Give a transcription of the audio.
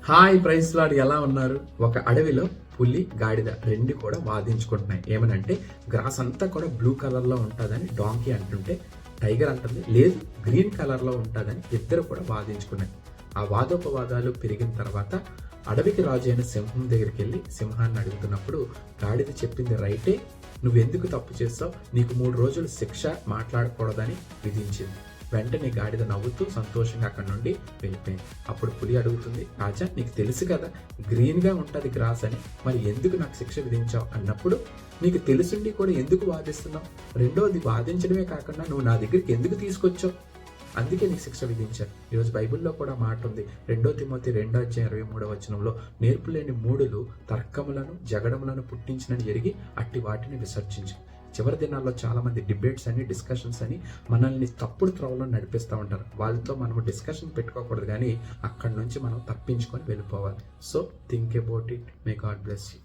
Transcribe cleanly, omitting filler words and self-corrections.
Hi price lord ఎలా ఉన్నారు? ఒక అడవిలో పులి గాడిద రెండు కూడా వాదించుకుంటున్నాయి. ఏమనంటే గ్రాస్ అంతా కూడా బ్లూ కలర్ లో ఉంటుందని డాంకీ అంటుంటే టైగర్ అంటుంది లేదు గ్రీన్ కలర్ లో ఉంటుందని ఇద్దరు కూడా వాదించుకున్నాయి. ఆ వాదోపవాదాలు పెరిగిన తర్వాత అడవికి రాజు అయిన సింహం దగ్గరికి వెళ్ళి సింహాన్ని అడుగుతున్నప్పుడు గాడిద చెప్పింది రైటే, నువ్వెందుకు తప్పు చేస్తావు, నీకు 3 రోజులు శిక్ష మాట్లాడకూడదని విధించింది. వెంటనే గాడిద నవ్వుతూ సంతోషంగా అక్కడి నుండి వెళ్ళిపోయింది. అప్పుడు పులి అడుగుతుంది, రాజా నీకు తెలుసు కదా గ్రీన్ గా ఉంటది గ్రాస్ అని, మరి ఎందుకు నాకు శిక్ష విధించావు అన్నప్పుడు, నీకు తెలుసుండి కూడా ఎందుకు వాదిస్తున్నావు, రెండోది వాదించడమే కాకుండా నువ్వు నా దగ్గరికి ఎందుకు తీసుకొచ్చావు, అందుకే నీకు శిక్ష విధించారు. ఈరోజు బైబిల్లో కూడా మాట ఉంది, 2 తిమోతి 2:23 నేర్పులేని మూడులు తర్కములను జగడములను పుట్టించినని ఎరిగి అట్టి వాటిని విసర్జించు. చివరి దినాల్లో చాలా మంది డిబేట్స్ అని డిస్కషన్స్ అని మనల్ని తప్పుడు త్రోవలో నడిపిస్తూ ఉంటారు. వాళ్ళతో మనం డిస్కషన్ పెట్టుకోకూడదు, కానీ అక్కడి నుంచి మనం తప్పించుకొని వెళ్ళిపోవాలి. So think about it. May God bless you.